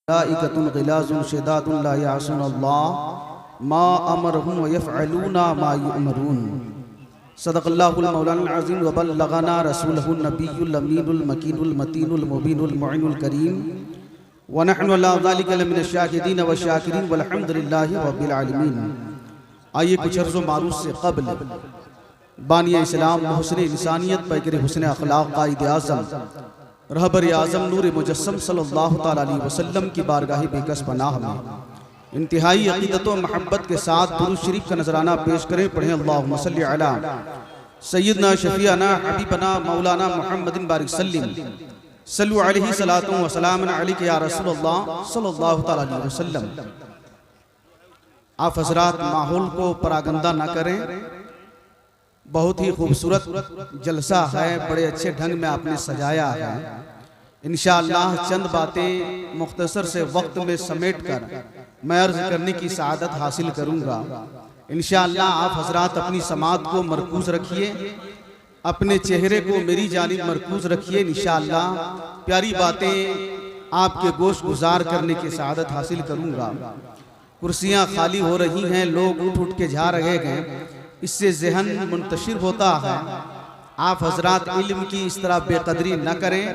मलाइकतुन गिलाजुन शिदादुन ला यासुनल्लाह मा अमरहुम व यफ़अलूना मा युअमरून। सदक़ल्लाहुल मौलाना अज़ीम व बल्लगना रसूलहुन नबियुल अमीनुल मकीनुल मतीनुल मुबीनुल मुइनुल करीम व नहनु अला ज़ालिका लमिनश शाहिदीन व शाकिरीन वल्हम्दुलिल्लाहि रब्बिल आलमीन। आइए कुछ अर्ज़ व मारूफ़ से क़ब्ल बानिया इस्लाम हुस्न इंसानियत पैकर हुस्न अखलाक़ कायद आज़म रहबर आज़म नूर मुजस्सम सल्लल्लाहु तआला अलैहि वसल्लम की बारगाह बेकस पनाह में इंतहाई अक़ीदत व महब्बत के साथ दुरूद शरीफ का नजराना पेश करें। पढ़ें अल्लाहुम्मा सल्लि अला सय्यदना शफ़ीअना हबीबना मौलाना मुहम्मदिन बारिक सल्लिम सल्लु अलैहि सलातु व सलामुन अलैका या रसूलल्लाह सल्लल्लाहु तआला अलैहि वसल्लम। आप हज़रात माहौल को परागंदा न करें, बहुत ही खूबसूरत जलसा है, बड़े अच्छे ढंग में आपने सजाया है। इंशाअल्लाह चंद बातें मुख्तसर से वक्त में समेट कर मैं अर्ज करने की सआदत हासिल करूंगा। इंशाअल्लाह आप हजरात अपनी समात को मरकूज रखिए, अपने चेहरे को मेरी जानिब मरकूज रखिए। इंशाअल्लाह प्यारी बातें आपके गोश गुजार करने की सआदत हासिल करूंगा। कुर्सियाँ खाली हो रही हैं, लोग उठ उठ के जा रहे हैं, इससे ज़हन मुंतशिर होता है। आप हजरात इल्म की इस तरह बेकदरी न करें,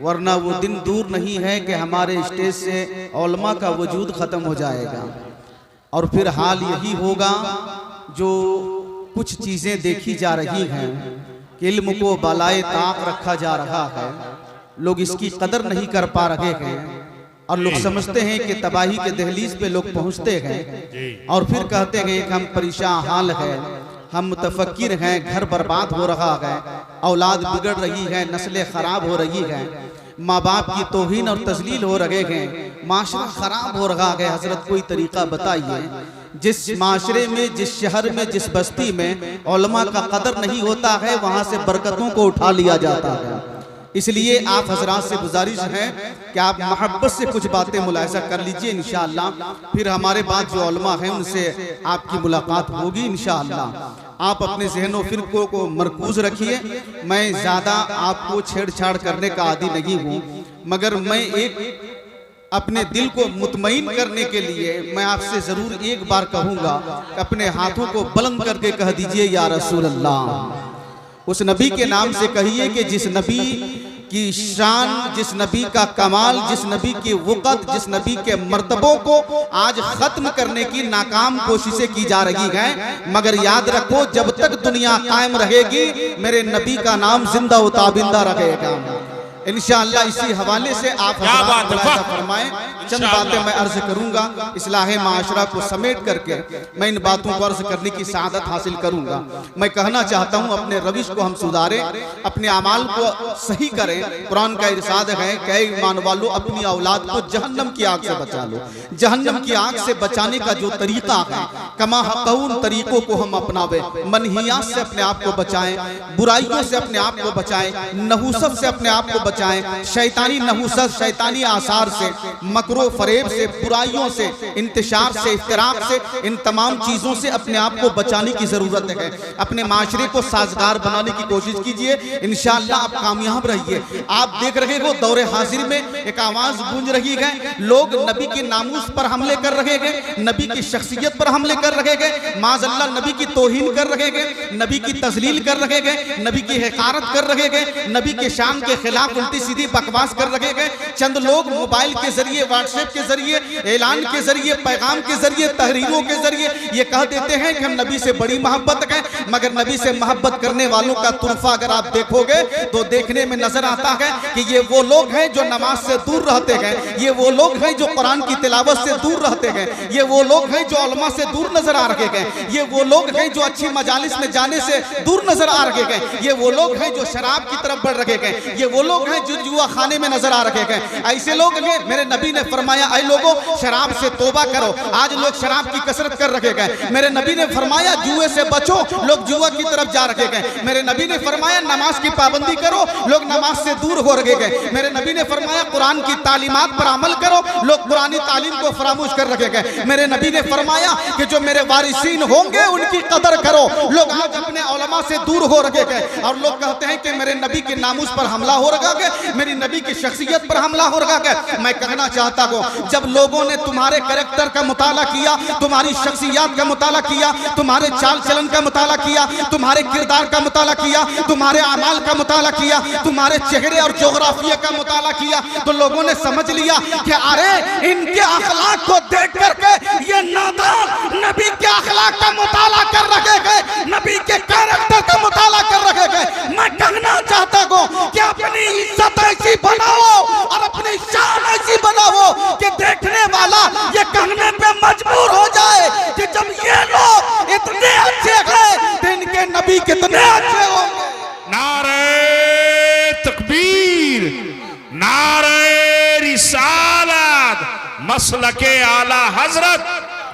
वरना वो दिन दूर नहीं है कि हमारे स्टेज से उलमा का वजूद ख़त्म हो जाएगा और फिर हाल यही होगा जो कुछ चीज़ें देखी जा रही हैं कि इल्म को बालाए ताक रखा जा रहा है, लोग इसकी कदर नहीं कर पा रहे हैं और लोग समझते हैं कि तबाही के दहलीज पे लोग पहुंचते हैं और फिर कहते हैं कि हम परेशान हाल है, हम मुतफक्किर हैं, घर बर्बाद हो रहा है, औलाद बिगड़ रही है, नस्लें खराब हो रही हैं, माँ बाप की तौहीन और तजलील हो रहे हैं, माशरा खराब हो रहा है। हजरत कोई तरीका बताइए जिस माशरे में, जिस शहर में, जिस बस्ती में उलमा का कदर नहीं होता है, वहाँ से बरकतों को उठा लिया जाता है। इसलिए आप हजरात से गुजारिश है कि आप मोहब्बत से कुछ बातें मुलाहिजा कर लीजिए। इंशाअल्लाह फिर हमारे बाद जो उलमा हैं उनसे आपकी मुलाकात होगी। इंशाअल्लाह आप अपने ज़हन व फ़िक्र को मरकूज रखिए। मैं ज़्यादा आपको छेड़छाड़ करने का आदी नहीं हूँ, मगर मैं एक अपने दिल को मुतमईन करने के लिए मैं आपसे ज़रूर एक बार कहूँगा, अपने हाथों को बुलंद करके कह दीजिए या रसूल अल्लाह। उस नबी के नाम से कहिए कि जिस नबी की शान, जिस नबी का कमाल, जिस नबी की वक़्त, जिस नबी के मर्तबों को आज ख़त्म करने की नाकाम कोशिशें की जा रही हैं, मगर याद रखो जब तक दुनिया कायम रहेगी मेरे नबी का नाम जिंदा व ताबिंदा रहेगा। इंशाअल्लाह इसी हवाले से आप फरमाएं। चंद बातें मैं अर्ज करूंगा, इस्लाहे माशरा को समेट करके मैं इन बातों को अर्ज करने की सआदत हासिल करूंगा। मैं कहना चाहता हूं अपने रविश को हम सुधारें, अपने अमाल को सही करें। कुरान का इरशाद है कि ईमान वालों अपनी औलाद को जहन्नम की आग से बचा लो। जहन्नम की आग से बचाने का जो तरीका है, कमा हक़ तरीकों को हम अपनावे, मनहियात से अपने आप को बचाएं, बुराइयों से अपने आप को बचाएं, नहुसत से अपने आप को बचाएं, शैतानी नहुसत, शैतानी आसार से, मकरो फरेब से, बुराइयों से, इंतशार से, इफ्तिराक से, इन तमाम चीज़ों से अपने आप को बचाने की ज़रूरत है। अपने माशरे को साजगार बनाने की कोशिश कीजिए, इंशाअल्लाह आप कामयाब रहिए। आप देख रहे हो दौरे हाजिर में एक आवाज़ गूंज रही है, लोग नबी के नामूस पर हमले कर रहे हैं, नबी की शख्सियत पर हमले कर रहे हैं, माज़अल्लाह नबी की तौहीन कर रहे हैं, नबी की तजलील कर रहे हैं, नबी की हिकारत कर रहे हैं, नबी के शान के खिलाफ उल्टी सीधी बकवास कर रहे हैं। चंद लोग मोबाइल के जरिए, व्हाट्सएप के जरिए, ऐलान के जरिए, पैगाम के जरिए, तहरीरों के जरिए ये कह देते हैं कि हम नबी से बड़ी मोहब्बत हैं, मगर नबी से मोहब्बत करने वालों का तुरफा अगर आप देखोगे तो देखने में नजर आता है कि ये वो लोग हैं जो नमाज से दूर रहते हैं, ये वो लोग हैं जो कुरान की तिलावत से दूर रहते हैं, ये वो लोग हैं जो उलमा से दूर नजर आ रहे हैं, ये वो लोग हैं जो अच्छी मजालिस में जाने से दूर नजर आ रहे हैं, ये वो लोग हैं जो शराब की तरफ बढ़ रहे हैं, ये वो लोग हैं जो जुआ खाने में नजर आ रहे हैं। ऐसे लोग हैं, मेरे नबी ने फरमाया ऐ लोगों शराब से तौबा करो। आज लोग शराब की कसरत कर रहे हैं। मेरे नबी ने फरमाया जुए से बचो, लोग जुआ की तरफ जा रहे हैं। मेरे नबी ने फरमाया नमाज की पाबंदी करो, लोग नमाज से दूर हो रहे हैं। मेरे नबी ने फरमाया कुरान की तालीमात पर अमल करो, लोग कुरानी तालीम को फरामोश कर रहे हैं। मेरे नबी ने फरमाया कि जो मेरे वारिसीन होंगे उनकी कदर करो, लोग आज अपने उलमा से दूर हो रहे हैं और लोग कहते हैं कि मेरे नबी के नामूस पर हमला हो रहा रखा है, मेरी नबी की शख्सियत पर हमला हो रखा है। मैं कहना चाहता हूँ, जब लोगों ने तुम्हारे कैरेक्टर का मुताला किया, तुम्हारी शख्सियत का मुताला किया, तुम्हारे चाल चलन का मुताला किया, तुम्हारे किरदार का मुताला किया, तुम्हारे अमाल का मुताला किया, तुम्हारे चेहरे और जोग्राफिया का मुताला किया, तो लोगों ने समझ लिया कि अरे इनके अखलाक को देख करके ये नादान नबी के अखलाक का मुताला कर रहे हैं, नबी के कैरेक्टर का मुताला कर रहे हैं। मैं कहना चाहता हूँ कि अपनी इज्जत ऐसी बनाओ और अपनी शान ऐसी बनाओ कि देखने वाला ये कहने पे मजबूर हो जाए कि जब ये लोग इतने अच्छे हैं तो इनके नबी कितने अच्छे होंगे। नारे तकबीर, नारे रिसालत, मसलके आला हजरत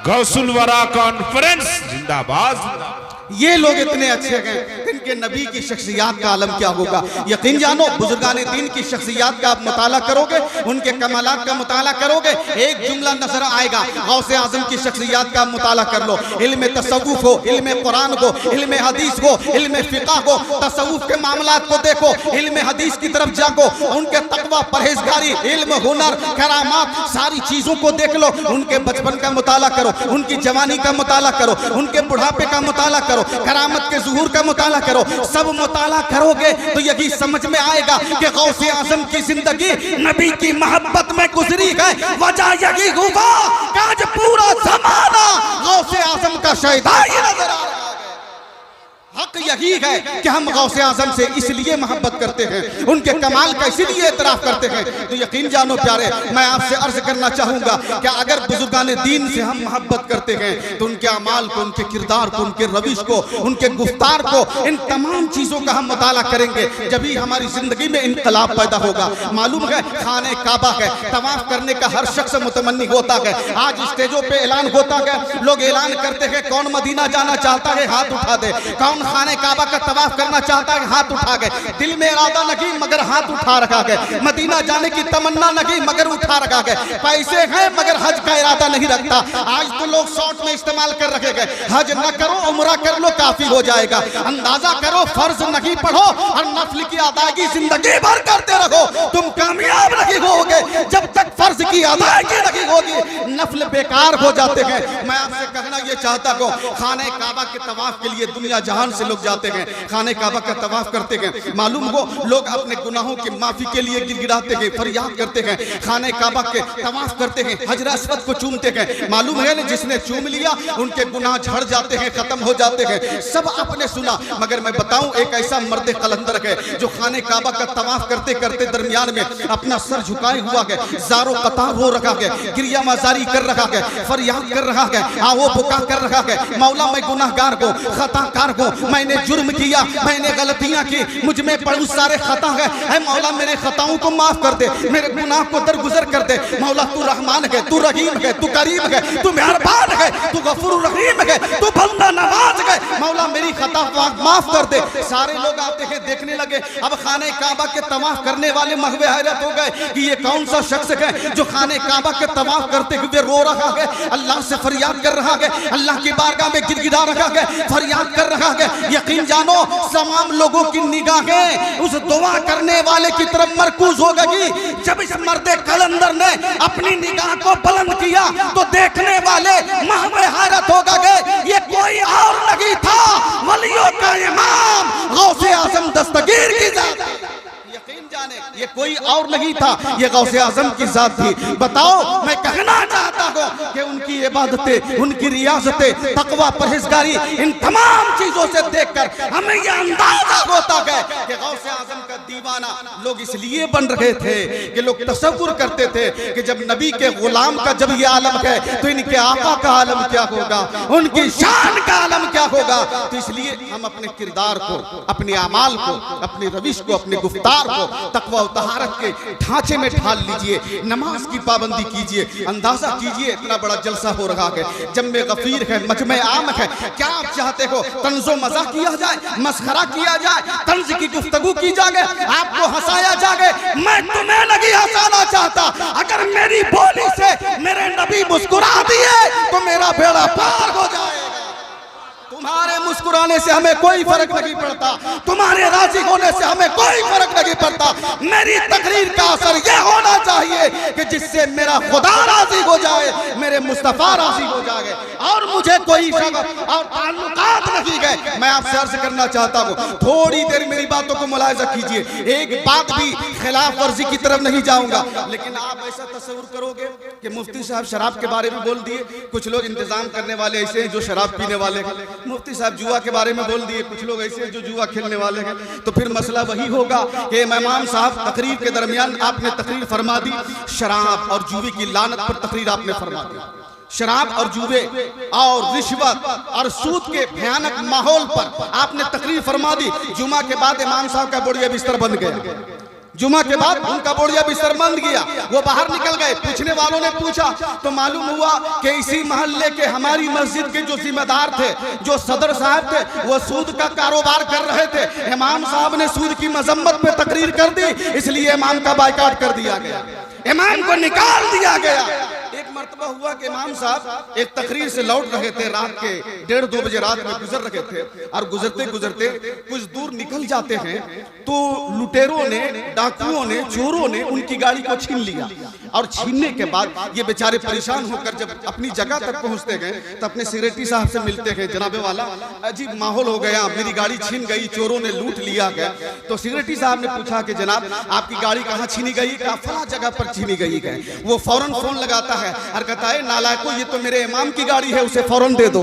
गौसुल वरा कॉन्फ्रेंस जिंदाबाद। ये लोग इतने अच्छे हैं, इनके नबी की शख्सियत का आलम क्या होगा। यकीन जानो, बुजुर्गाने दीन की शख्सियत का आप मुताला करोगे, उनके कमालात का मुताला करोगे, एक जुमला नजर आएगा। गौसे आजम की शख्सियत का मुताला कर लो, इल्म तसव्वुफ हो, इल्म कुरान को, इल्म हदीस को, इल्म फिक़ह को, तसव्वुफ के मामलात को देखो, इल्म हदीस की तरफ जाको, उनके तकवा, परहेजगारी, इल्म, हुनर, करामात, सारी चीजों को देख लो। उनके बचपन का मुताला करो, उनकी जवानी का मुताला करो, उनके बुढ़ापे का मुताला करो, करामत के ज़ुहूर का मुताला करो। सब मुताला करोगे तो यही समझ में आएगा कि गौसे आज़म की जिंदगी नबी की मोहब्बत में गुजरी है। वजह यही होगा कि आज पूरा जमाना गौसे आज़म का शहीदा ही नजर आ रहा है। हक यही है कि हम गौसे आज़म से इसलिए मोहब्बत करते हैं, उनके कमाल का इसीलिए एतराफ़ करते हैं। तो यकीन जानो प्यारे, मैं आपसे अर्ज करना चाहूँगा कि अगर बुजुर्गाने दीन से हम मोहब्बत करते हैं तो उनके अमाल को, उनके किरदार को, उनके रविश को, उनके गुफ्तार को, इन तमाम चीज़ों का हम मुताला करेंगे, जब ही हमारी ज़िंदगी में इनकलाब पैदा होगा। मालूम है, खाने काबा है तवाफ़ करने का हर शख्स मुतमन्नी होता है। आज स्टेजों पर ऐलान होता है, लोग ऐलान करते हैं कौन मदीना जाना चाहता है हाथ उठा दे, कौन खाने काबा का तवाफ करना चाहता है हाथ उठा गए। दिल में इरादा नहीं मगर हाथ उठा रखा गया, मदीना जाने की तमन्ना नहीं मगर उठा रखा गया। पैसे हैं मगर हज का इरादा नहीं रखता। आज तो लोग शॉर्ट में इस्तेमाल कर रखे गए, हज न करो उम्रा कर लो काफी हो जाएगा। अंदाजा करो, फर्ज नहीं पढ़ो और नफल की अदायगी जिंदगी भर करते रहो, तुम कामयाब नहीं होगे। जब तक फर्ज की अदायगी नहीं होगी नफल बेकार हो जाते हैं। मैं आपसे कहना यह चाहता हूँ, खाने काबा के तवाफ के लिए दुनिया जहान से लोग जाते हैं, खाने काबा का तवाफ करते हैं। मालूम हो, लोग अपने गुनाहों की माफी के लिए गिड़गिड़ाते हैं, फरियाद करते हैं, खाने काबा के तवाफ करते हैं, हजर अस्वद को चूमते हैं। मालूम है ना, जिसने चूम लिया उनके गुनाह झड़ जाते हैं, खत्म हो जाते हैं। सब आपने सुना, मगर मैं बताऊं, एक ऐसा मर्द कलंदर है जो खाने काबा का तवाफ करते करते दरमियान में अपना सर झुकाए हुआ है, जारो कतार हो रखा है, गिरिया माजारी कर रखा है, फरियाद कर रहा है, वो बुका कर रहा है, मौला मैं गुनाहगार को, खताकार को, मैंने जुर्म किया, मैंने गलतियां की, मुझ में बहुत सारे खता है। ऐ मौला मेरे खताओं को माफ कर दे, मेरे गुनाह को दरगुजर कर दे। मौला तू रहमान है, तू रहीम है, तू करीम है, तू मेहरबान है, तू गफूर रहीम है, तू बंदा नवाज है। मौला मेरी खता माफ कर दे। सारे लोग आते हैं, देखने लगे। अब खाने काबा के तवाफ करने वाले महवे हैरत हो गए कि ये कौन सा शख्स है जो खाने काबा के तवाफ करते हुए रो रहा है, अल्लाह से फरियाद कर रहा है, अल्लाह की बारगाह में गिड़गिड़ा रहा है, फरियाद कर रहा है। यकीन जानो, तमाम लोगों की निगाहें उस दुआ करने वाले की तरफ मरकूज हो गई। जब इस मर्दे कलंदर ने अपनी निगाह को बुलंद किया तो देखने वाले महवे हैरत हो गए, ये कोई और नहीं था, वलियों का इमाम गौसे आज़म दस्तगीर की जात। यकीन जाने, ये कोई और नहीं था, ये गौसे आज़म की जात थी। बताओ, मैं कहना चाहता हूँ कि उनकी इबादतें, उनकी रियाजतें, तकवा, परहेजगारी, इन तमाम चीजों से देखकर हमें यह अंदाजा होता है कि गौसे आज़म का दीवाना लोग इसलिए बन रहे थे कि लोग तसव्वुर करते थे कि जब नबी के गुलाम का जब ये आलम है तो इनके आका का आलम क्या होगा, उनकी शान का आलम क्या होगा। तो इसलिए हम अपने किरदार को, अपने अमाल को, अपने रविश को, अपने गुफ्तार को तकवा और तहारत के ढांचे में ढाल लीजिए, नमाज की पाबंदी कीजिए। अंदाजा कीजिए, इतना बड़ा जलसा हो रहा है, जम्मे गफीर है, मजमे आम है। क्या आप चाहते हो तंजो मजा किया जाए, मस्खरा किया जाए, तंज की गुफ्तगू की जाए, आपको हंसाया जाए? मैं तुम्हें नहीं हंसाना चाहता। अगर मेरी बोली से मेरे नबी मुस्कुरा दिए तो मेरा बेड़ा पार हो जाएगा। तुम्हारे मुस्कुराने से हमें कोई फर्क नहीं पड़ता, तुम्हारे राजी होने से हमें कोई फर्क नहीं पड़ता। मेरी तकरीर का असर यह होना चाहिए कि जिससे मेरा खुदा राजी हो जाए, मेरे मुस्तफा राजी हो जाए, और मुझे कोई शक और ताल्लुकात नहीं गए। मैं आपसे अर्ज करना चाहता हूँ, थोड़ी देर मेरी बातों को मुलाहिजा कीजिए, एक बात भी खिलाफ वर्जी की तरफ नहीं जाऊंगा, लेकिन आप ऐसा तस्वीर करोगे कि मुफ्ती साहब शराब के बारे में बोल दिए, कुछ लोग इंतजाम करने वाले ऐसे हैं जो शराब पीने वाले हैं, मुफ्ती साहब जुआ के बारे में बोल दिए, कुछ लोग ऐसे हैं जो जुआ खेलने वाले हैं, तो फिर मसला वही होगा कि इमाम साहब तकरीर के दरमियान आपने तकरीर फरमा दी, शराब और जुए की लानत पर तकरीर आपने फरमा दी, शराब और जुए और रिश्वत और सूद के भयानक माहौल पर आपने तकरीर फरमा दी। जुमा के बाद इमाम साहब का बोरिया बिस्तर बन गया, जुमा के बाद उनका बोरिया बिस्तर बंद गया, वो बाहर निकल गए। पूछने वालों ने पूछा तो मालूम हुआ कि इसी मोहल्ले के हमारी मस्जिद के जो जिम्मेदार थे, जो सदर साहब थे, वो सूद का कारोबार कर रहे थे। इमाम साहब ने सूद की मजम्मत पे तकरीर कर दी, इसलिए इमाम का बायकाट कर दिया गया, इमाम को निकाल दिया गया। एक मर्तबा हुआ कि इमाम साहब एक तकरीर से लौट रहे थे, रात के 1:30 बजे रात में गुजर रहे थे, और गुजरते गुजरते कुछ दूर निकल जाते हैं तो लुटेरों ने, डाकुओं ने, चोरों ने उनकी गाड़ी को छीन लिया, और छीनने के बाद ये बेचारे परेशान होकर जब अपनी जगह तक पहुंचते गए तो अपने सेक्रेटरी साहब से मिलते गए, जनाबे वाला अजीब माहौल हो गया, मेरी गाड़ी छीन गई, चोरों ने लूट लिया गया। तो सेक्रेटरी साहब ने पूछा कि जनाब आपकी गाड़ी कहाँ छीनी गई? कहा फला जगह पर छीनी गई है। वो फौरन फोन लगाता है और कहता है नालायको ये तो मेरे इमाम की गाड़ी है, उसे फौरन दे दो,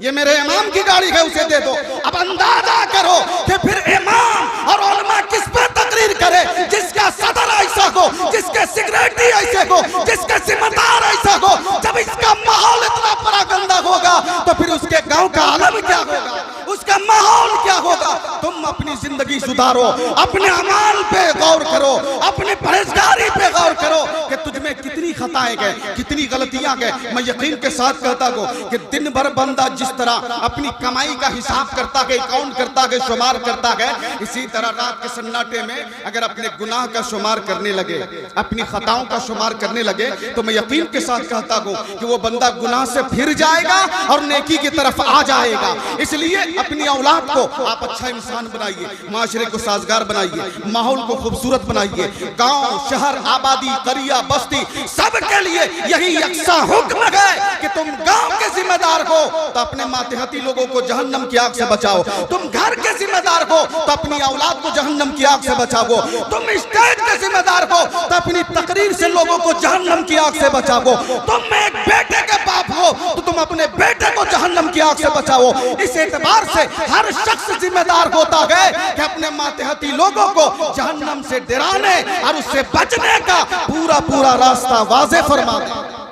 ये मेरे इमाम की गाड़ी है, उसे दे दो। अब अंदाजा करो कि फिर इमाम और उलमा किस पर तकरीर करे, जिसका सदर ऐसा हो, जिसके सेक्रेटरी ऐसे हो, जिसके जिम्मेदार ऐसा हो। जब इसका माहौल इतना परागंदा होगा तो फिर उसके गांव का आलम क्या होगा, उसका माहौल क्या होगा। तुम अपनी जिंदगी सुधारो, अपने अमाल पे गौर करो, अपने परहेजगारी पे गौर करो कि तुझमें कितनी खताएं गए, कितनी गलतियां गए। मैं यकीन के साथ कहता हूं कि दिन भर बंदा जिस तरह अपनी कमाई का हिसाब करता है, काउंट करता है, शुमार करता है, इसी तरह रात के सन्नाटे में अगर अपने गुनाह का शुमार करने लगे, अपनी खताओं का शुमार करने लगे, तो मैं यकीन के साथ कहता हूं कि वो बंदा गुनाह से फिर जाएगा और नेकी की तरफ आ जाएगा। इसलिए अपनी औलाद को आप अच्छा इंसान बनाइए, माशरे को साजगार बनाइए, माहौल को खूबसूरत बनाइए। गांव, शहर, आबादी, करिया, बस्ती सबके लिए यही यकसा हुक्म है कि तुम गांव के जिम्मेदार हो तो अपने मातहती लोगों को जहन्नम की आग से बचाओ, तुम घर के जिम्मेदार हो तो अपनी औलाद को जहन्नम की आग से बचाओ, तुम स्टेट के जिम्मेदार हो तो अपनी तकरीर से लोगों को जहन्नम की आग से बचाओ, तुम एक बेटे के बाप हो तो तुम अपने बेटे को जहन्नम की आग से बचाओ। इस एतबार से हर शख्स जिम्मेदार होता है कि अपने मातहती लोगों को जहन्नम से डराने और उससे बचने का पूरा पूरा रास्ता वाज़े फरमा दे।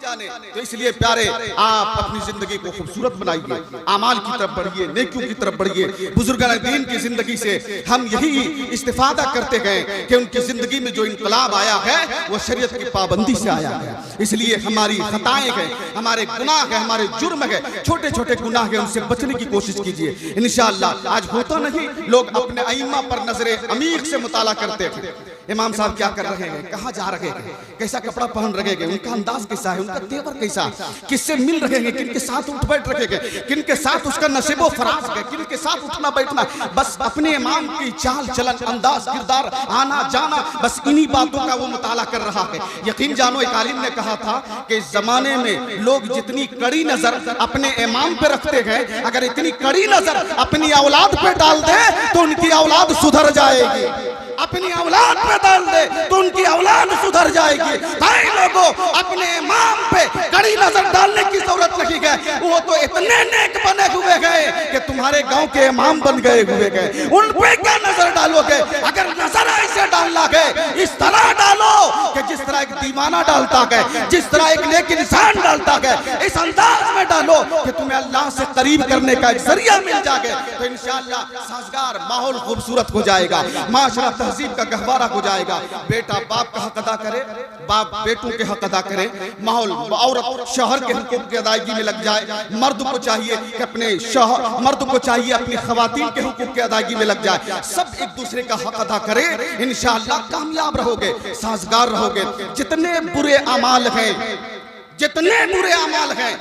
तो इसलिए प्यारे आप अपनी जिंदगी को खूबसूरत बनाइए, अमाल की तरफ बढ़िए, नेकियों की तरफ बढ़िए। बुजुर्गान दीन की जिंदगी से हम यही इस्तिफादा करते गए कि उनकी जिंदगी में जो इनकलाब आया है वो शरीयत की पाबंदी से आया है। इसलिए हमारी खताएं हैं, हमारे गुनाह है, हमारे जुर्म है, छोटे छोटे गुनाह है, उनसे बचने की कोशिश कीजिए। इंशाअल्लाह आज होता नहीं, लोग अपने अइम्मा पर नजरे अमीर से मुताला करते हैं। इमाम साहब क्या कर रहे हैं, कहाँ जा रहे हैं, कैसा कपड़ा पहन रहे हैं, उनका अंदाज कैसा है, उनका तेवर कैसा, किससे मिल रहे हैं, किनके साथ उठ बैठ रहे हैं, किनके साथ उसका नसीबो फराज है, किनके साथ उठना बैठना। बस अपने इमाम की चाल चलन, अंदाज, किरदार, आना जाना, बस इन्हीं बातों का वो मुताला कर रहा है। यकीन जानो एक आलिम ने कहा था कि इस जमाने में लोग जितनी कड़ी नजर अपने इमाम पे रखते हैं, अगर इतनी कड़ी नजर अपनी औलाद पे डाल दे तो उनकी औलाद सुधर जाएगी। अपनी औलाद पे डाल दे तो उनकी औलाद सुधर जाएगी। भाई लोगों, अपने इमाम पे कड़ी नजर डालने की जरूरत नहीं है, वो तो इतने नेक बने हुए गए कि तुम्हारे गांव के इमाम बन गए हुए गए। उन पे क्या नजर डालोगे? अगर नजर ऐसे डालना है, इस तरह डालो कि जिस तरह एक दीवाना डालता है, जिस तरह एक नेक इंसान डालता है, इस अंदाज में डालो कि तुम्हें अल्लाह से करीब करने का एक जरिया मिल जाए। तो इंशाअल्लाह साजगार माहौल खूबसूरत हो जाएगा, माशरा तहजीब का गहवारा हो जाएगा। बेटा बाप का हक अदा करे, बाप बेटों के हक अदा करे, माहौल औरत शौहर के हुकूक की अदायगी में लग जाए। मर्द को चाहिए कि अपने मर्द को चाहिए अपनी खवातीन के हुकूक की अदायगी में लग जाए। सब एक दूसरे का हक अदा करे, इंशाअल्लाह कामयाब रहोगे, साजगार रहोगे। जितने बुरे अमाल हैं, जितने बुरे अमाल हैं,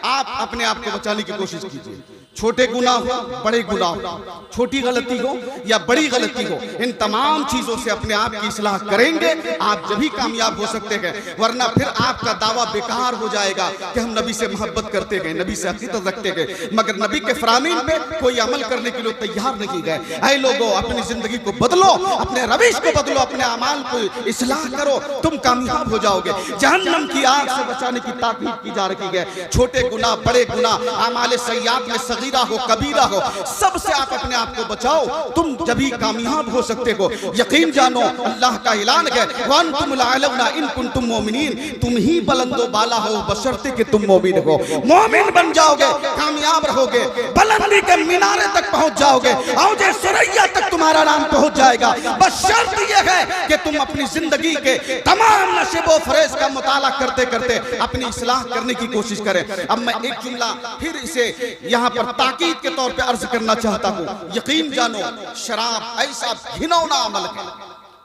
आप अपने आप को बचाने की कोशिश कीजिए। छोटे गुनाह हो, बड़े गुनाह हो, छोटी गलती हो या बड़ी गलती हो, इन तमाम चीजों से अपने आप की इस्लाह करेंगे, आप जब भी कामयाब हो सकते हैं। वरना फिर आपका दावा बेकार हो जाएगा कि हम नबी से मोहब्बत करते गए, नबी से अकीदत रखते गए, मगर नबी के फरामीन पे कोई अमल करने के लिए तैयार नहीं गए। ऐ लोगों, अपनी जिंदगी को बदलो, अपने रविश को बदलो, अपने अमाल को इस्लाह करो, तुम कामयाब हो जाओगे। जहन्नम की आग से बचाने की ताकीद की जा रही है। छोटे गुनाह, बड़े गुनाह, आमाले सय्यात में सगीरा हो, कबीरा हो, सबसे आप अपने आप को बचाओ, तुम जब ही कामयाब हो सकते हो। यकीन जानो, अल्लाह का ऐलान है, वअंतुम लअलौना इन कुंतुम मोमिनीन, तुम ही बुलंदो बाला हो बशर्ते कि तुम मोमिन हो। मोमिन बन जाओगे, कामयाब रहोगे, बुलंदी के मीनारे तक पहुंच जाओगे, औजे सुरैया तक तुम्हारा नाम पहुंच जाएगा। बस शर्त यह है कि तुम अपनी जिंदगी के तमाम नशेबो फरेज का मुताला करते करते अपनी इस्लाह करने की कोशिश करें। अब मैं एक जुमला फिर इसे यहाँ पर ताकीद के तौर पे अर्ज करना चाहता हूँ। यकीन जानो, शराब ऐसा घिनौना अमल है,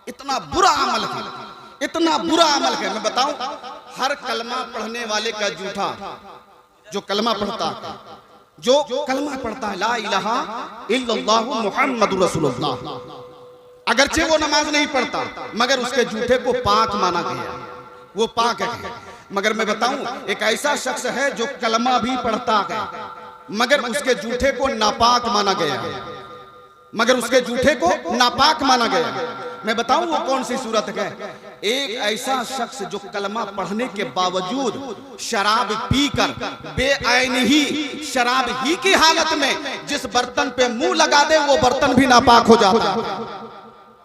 इतना बुरा अमल है, इतना बुरा अमल है। मैं बताऊं, हर कलमा पढ़ने वाले का जूठा, जो कलमा पढ़ता है, जो कलमा पढ़ता है, ला इलाहा इल्लल्लाहु मुहम्मदुर रसूलुल्लाह, अगरचे वो नमाज नहीं पढ़ता, मगर उसके जूठे को पाक माना गया, वो पाक है। मगर मैं बताऊं, एक ऐसा शख्स है जो कलमा भी पढ़ता है, मगर उसके जूठे को नापाक माना गया, मगर उसके जूठे को नापाक माना गया। मैं बताऊं वो कौन सी सूरत है? एक ऐसा शख्स जो कलमा पढ़ने के बावजूद शराब पीकर बेआईन ही शराब ही की हालत में जिस बर्तन पे मुंह लगा दे वो बर्तन भी नापाक हो जाता है,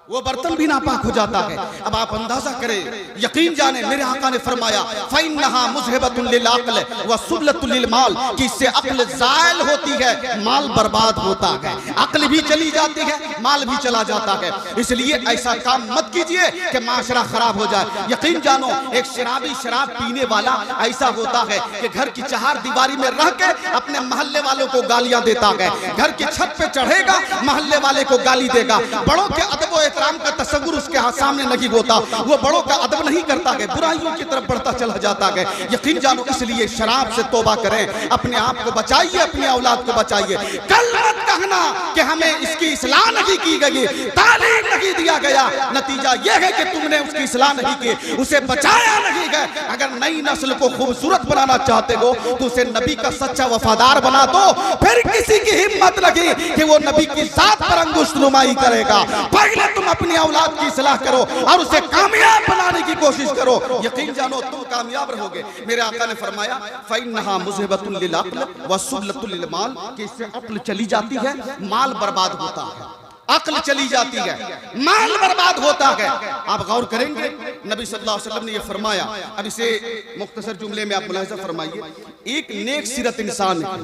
वो बर्तन भी नापाक हो जाता है। अब आप अंदाजा करें, यकीन जाने, मेरे आका ने फरमाया फइन्नहा मुज़हिबतुन लिल अक़ल व सुबलतुन लिल माल, कि इससे अक्ल ज़ायल होती है, माल बर्बाद होता है, अक्ल भी चली जाती है, माल भी चला जाता है। इसलिए ऐसा काम मत कीजिए कि माशरा खराब हो जाए। यकीन जानो, एक शराबी शराब पीने वाला ऐसा होता है कि घर की चार दीवारी में रह के अपने मोहल्ले वालों को गालियां देता है, घर की छत पे चढ़ेगा, मोहल्ले वाले को गाली देगा, बड़ों के अदब का तसव्वुर उसके सामने नहीं होता, वो बड़ों का अदब नहीं करता है, बुराइयों की तरफ बढ़ता चला जाता है। यकीन जानो, इसलिए शराब से तौबा करें, अपने आप को बचाइए, अपनी औलाद को बचाइए। कल मत कहना कि हमें इसकी इस्लाह नहीं की गई, तालीम नहीं दिया गया, नतीजा यह है कि तुमने उसकी इस्लाह नहीं की, उसे बचाया नहीं गया। अगर नई नस्ल को खूबसूरत बनाना चाहते हो तो उसे नबी का सच्चा वफादार बना दो, फिर किसी की हिम्मत नहीं कि वो नबी की जात पर अंगुष्ठ नुमाई करेगा। पहले तुम अपनी औलाद की इस्लाह करो और उसे कामयाब बनाने की कोशिश करो। यकीन जानो, तुम कामयाब रहोगे। मेरे आका ने फरमाया फइन्नहा मुज़हिबतुन लिल अक़ल व सुबलतुन लिल माल, कि इससे अक्ल चली जाती है, माल बर्बाद होता है, अक्ल चली जाती है, माल बर्बाद होता है। आप गौर करेंगे, नबी सल्लल्लाहु अलैहि वसल्लम ने यह फरमाया। अब इसे मुख्तसर जुमले में आप मुलाहिज़ा फरमाइए। एक नेक सीरत इंसान है,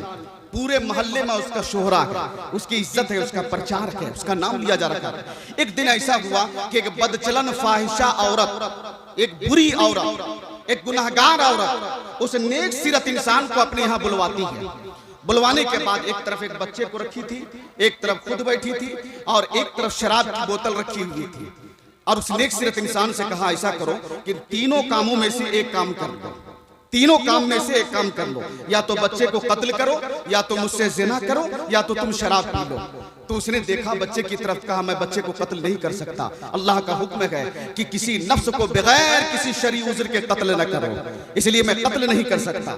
पूरे मोहल्ले में उसका शोहरा है, उसकी इज्जत है, उसका प्रचार है, उसका नाम लिया जा रहा है। एक दिन ऐसा हुआ कि एक बदचलन फाहिशा औरत, एक बुरी औरत, एक गुनाहगार औरत उस नेक सीरत इंसान को अपने यहाँ बुलवाती है। बुलवाने के बाद एक तरफ एक बच्चे को रखी थी, एक तरफ खुद बैठी थी और एक तरफ शराब की बोतल रखी हुई थी। और उस नेक सीरत इंसान से कहा, ऐसा करो कि तीनों कामों में से एक काम कर लो, तीनों काम में से एक काम कर लो, या तो बच्चे को कत्ल करो, या तो मुझसे जिना करो, या तो तुम शराब पी लो। तो उसने देखा बच्चे की तरफ, कहा मैं बच्चे को कत्ल नहीं कर सकता, अल्लाह का हुक्म है कि किसी नफ्स को बगैर किसी शरई उज़्र के कत्ल न करो, इसलिए मैं कत्ल नहीं कर सकता।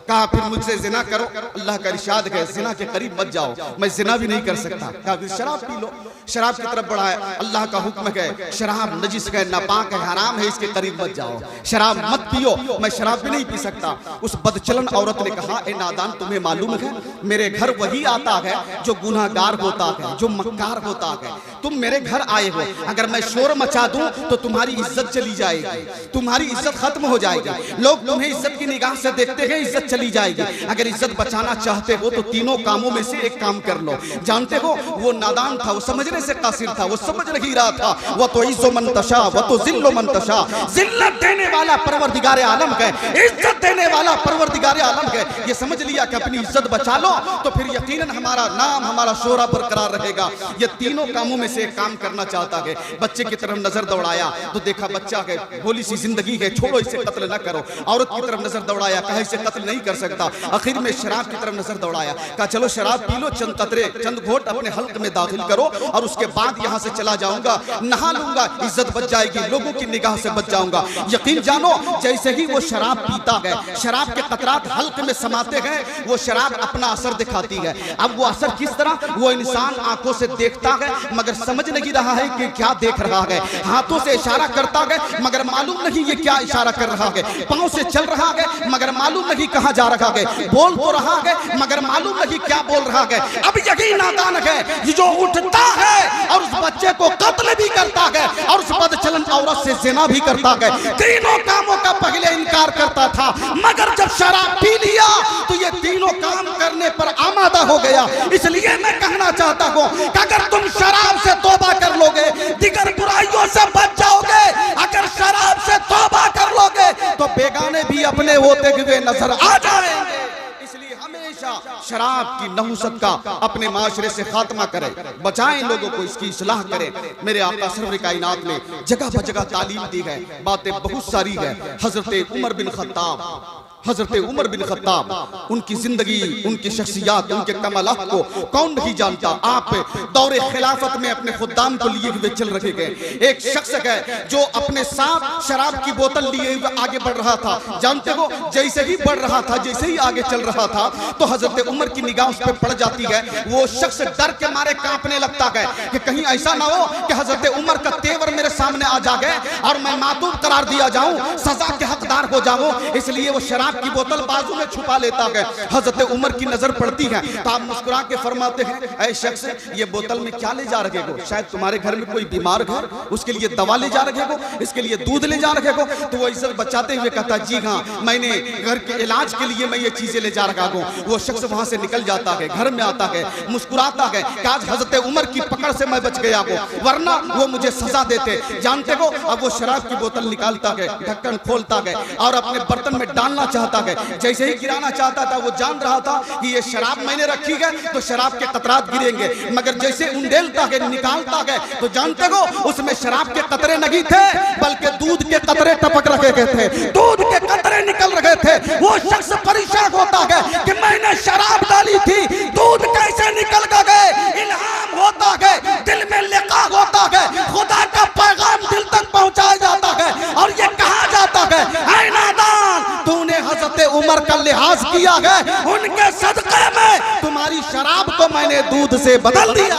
कहा फिर मुझसे जिना करो, अल्लाह का इरशाद है जिना के करीब मत जाओ, मैं जिना भी नहीं कर सकता। कहा फिर शराब पी लो, शराब की तरफ बढ़ाया, अल्लाह का हुक्म है शराब नजिस है, नापाक है, हराम है, इसके करीब मत जाओ, शराब मत पियो, मैं शराब भी नहीं पी सकता। उस बदचलन औरत ने कहा, ए नादान, तुम्हें मालूम है मेरे घर वही आता है जो गुनाहगार होता है, जो मक्कार होता है। तुम मेरे घर आए हो, अगर मैं शोर मचा दूं तो तुम्हारी इज्जत चली जाएगी, तुम्हारी इज्जत खत्म हो जाएगी, लोग तुम्हें इज्जत की निगाह से देखते हैं, इज्जत चली जाएगी। अगर इज्जत बचाना चाहते हो तो तीनों कामों में से एक काम कर लो। जानते हो, वो नादान था, वो समझने से कासिर था, वो समझ नहीं रहा था। वो तो इज्जो मंतशा, वो तो जिल्लो मंतशा, जिल्लत देने वाला परवरदिगार आलम है, इज्जत देने वाला परवरदिगार आलम है। ये समझ लिया कि अपनी इज्जत बचा लो तो फिर यकीनन हमारा नाम, हमारा शोहरा बरकरार बरकरार रहेगा। ये तीनों कामों में से एक काम करना चाहता है। बच्चे की तरफ नजर दौड़ाया तो देखा बच्चा है, भोली सी जिंदगी है, छोड़ो इसे कत्ल न करो। औरत की तरफ नजर दौड़ाया, कहा इसे कत्ल नहीं कर सकता। आखिर में शराब की तरफ नजर दौड़ाया, कहा चलो शराब पी लो, चंद कतरे चंद घोट अपने हल्क में दाखिल करो और उसके बाद यहाँ से चला जाऊंगा, नहा लूंगा, इज्जत बच जाएगी, लोगों की निगाह से बच जाऊंगा। यकीन जानो जैसे ही वो शराब पीता है, शराब के कतरात हल्क में समाते हैं, वो शराब अपना असर दिखाती है। अब वो असर किस तरह, वो इंसान आंखों से देखता है मगर समझ नहीं रहा है कि क्या देख रहा है, हाथों से इशारा करता है मगर मालूम नहीं ये क्या इशारा कर रहा है, पांव से चल रहा है मगर मालूम नहीं कहां जा रहा है, बोल तो रहा है मगर मालूम नहीं क्या बोल रहा है। अब यही नादान है जो उठता है और उस बच्चे को कत्ल भी करता है और उस बदचलन औरत से जिना भी करता है। तीनों कामों का पहले इनकार करता था मगर जब शराब पी लिया तो ये तीनों काम करने पर आमादा हो गया। इसलिए मैं कहना चाहता हूं कि अगर तुम शराब से तौबा कर लोगे, दिगर बुराइयों से बच जाओगे। अगर शराब से तौबा कर लोगे तो बेगाने भी अपने होते हुए नजर आ जाएंगे। इसलिए हमेशा शराब की नहुसत का अपने माशरे से खात्मा करें, बचाएं लोगों को, इसकी इस्लाह करें। मेरे आका सरवर कायनात ने जगह ब जगह तालीम दी है, बातें बहुत सारी है। हजरत उमर बिन खत्ताब, हजरत उमर बिन खत्ताब, उनकी जिंदगी, उनकी शख्सियत, उनके कमालात को कौन नहीं जानता। आप दौरे खिलाफत में अपने खुद्दाम को लिए हुए चल रहे गए। एक शख्स है जो अपने साथ शराब की बोतल लिए हुए आगे बढ़ रहा था। जानते हो जैसे ही बढ़ रहा था, जैसे ही आगे चल रहा था तो हजरत उमर की निगाह उस पर पड़ जाती है। वो शख्स डर के मारे कांपने लगता है कि कहीं ऐसा ना हो कि हजरत उमर का तेवर मेरे सामने आ जाए और मैं मातूब करार दिया जाऊं, सजा के हकदार हो जाऊं। इसलिए वो शराब की बोतल बाजू में छुपा लेता है। हजरत उमर की नजर पड़ती है तो आप मुस्कुरा के फरमाते हैं, ऐ शख्स ये बोतल में क्या ले जा रहे हो? शायद तुम्हारे घर में कोई बीमार है, उसके लिए दवा ले जा रहे हो, इसके लिए दूध ले जा रहे हो। तो वो इज्जत बचाते हुए कहता जी हाँ, मैंने घर के इलाज के लिए मैं ये चीजें ले जा रहा हूँ। वो शख्स वहां से निकल जाता है, घर में आता है, मुस्कुराता है कि आज हजरत उमर की पकड़ से मैं बच गया हूँ, वरना वो मुझे सजा देते। जानते हो अब वो शराब की बोतल निकालता है, ढक्कन खोलता है और अपने बर्तन में डालना चाहता है। जैसे ही गिराना चाहता था वो जान रहा था कि ये शराब मैंने रखी है तो शराब के कतरात गिरेंगे, मगर जैसे उंडेलता है, निकालता है तो जानते हो उसमें शराब के कतरे नहीं थे बल्कि दूध के कतरे टपक रखे गए थे, दूध के कतरे निकल रहे थे। वो शख्स परेशान होता है कि मैंने शराब डाली थी, दूध कैसे निकल गए। इल्हाम होता है, दिल में लिखा होता है, खुदा का पैगाम दिल तक पहुंचाया जाता है और ये कहा जाता है, ऐ नादान तूने हजरत उमर का लिहाज किया है, उनके सदक़े में तुम्हारी शराब को मैंने दूध से बदल दिया,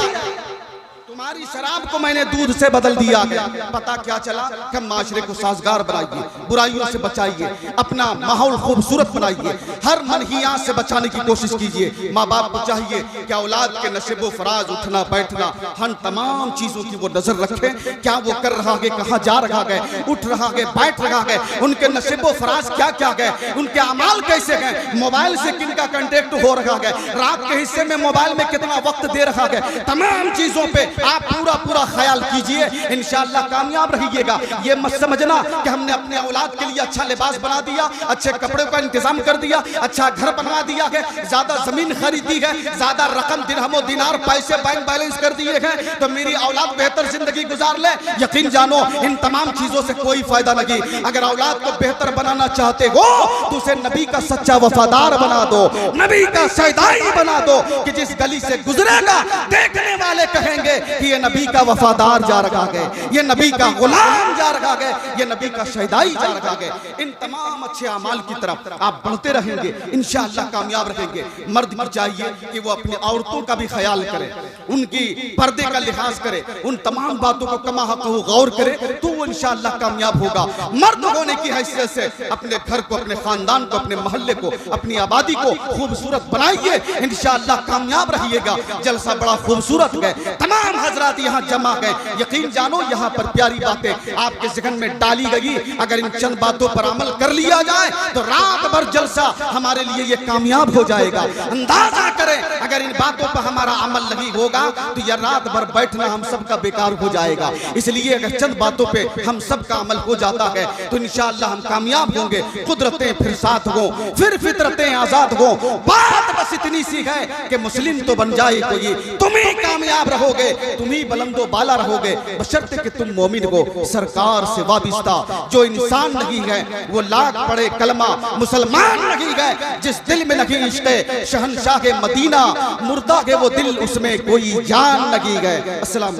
तुम्हारी शराब को मैंने दूध से बदल दिया गया। पता क्या चला कि हम माशरे को साजगार बनाइए, बुराइयों से बचाइए, अपना माहौल खूबसूरत बनाइए, हर मनहियात से बचाने की कोशिश कीजिए। माँ बाप को चाहिए कि औलाद के नशेबो फराज, उठना बैठना, हर तमाम चीजों की वो नजर रखें, क्या वो कर रहा है, कहाँ जा रहा है, उठ रहा है, बैठ रहा है, उनके नशेबो फराज क्या क्या है, उनके अमाल कैसे हैं, मोबाइल से किनका कांटेक्ट हो रहा है, रात के हिस्से में मोबाइल में कितना वक्त दे रहा है, तमाम चीजों पे आप पूरा पूरा ख्याल कीजिए, इंशाअल्लाह कामयाब रहिएगा। ये मत समझना कि हमने अपने औलाद के लिए अच्छा लिबास बना दिया, अच्छे कपड़े का इंतजाम कर दिया, अच्छा घर बनवा दिया है, ज्यादा जमीन खरीदी है, ज्यादा रकम दिरहमो दिनार पैसे बैंक बैलेंस कर दिए हैं तो मेरी औलाद बेहतर जिंदगी गुजार ले। यकीन जानो इन तमाम चीजों से कोई फायदा नहीं। अगर औलाद को बेहतर बनाना चाहते हो तो उसे नबी का सच्चा वफादार बना दो, नबी का सैदाई बना दो कि जिस गली से गुजरेगा देखने वाले कहेंगे कि ये नबी का वफादार जा रखा है, ये नबी का गुलाम जा रखा है, ये नबी का शहीदाई जा रखा है। इन तमाम अच्छे अमाल की तरफ आप बढ़ते रहेंगे, इंशाअल्लाह कामयाब रहेंगे। मर्द की चाहिए कि वो अपनी औरतों का भी ख्याल करे, उनकी पर्दे का लिहाज करे, उन तमाम बातों को कमा हक़हू गौर करे तो वो इंशाअल्लाह कामयाब होगा। मर्द होने की हैसियत से अपने घर को, अपने खानदान को, अपने मोहल्ले को, अपनी आबादी को खूबसूरत बनाइए, इंशाअल्लाह कामयाब रहिएगा। जलसा बड़ा खूबसूरत है। तमाम हजरात यहाँ जमा गए, यकीन जानो यहाँ पर प्यारी बातें आपके ज़हन में डाली गई। अगर इन चंद बातों पर अमल कर लिया जाए तो रात भर जलसा हमारे लिए ये कामयाब हो जाएगा। अंदाजा करें अगर इन बातों पर हमारा अमल नहीं होगा तो यह रात भर बैठना हम सबका बेकार हो जाएगा। इसलिए अगर चंद बातों पे हम सबका अमल हो जाता है तो इंशाअल्लाह हम कामयाब होंगे। कुदरतें फिर साथ हो, फिर फितरतें आजाद हो। बात बस इतनी सी है कि मुस्लिम तो बन जाए कोई, तुम ही कामयाब रहोगे, तुम ही बुलंदो बाला रहोगे, बशर्ते कि तुम मोमिन हो। सरकार से वाबिस्ता जो इंसान नहीं है वो लाख पढ़े कलमा मुसलमान नहीं है। जिस दिल में नहीं इश्क़ शहंशाह मदीना, मुर्दा के वो दिल उसमें कोई जान नहीं है। अस्सलाम।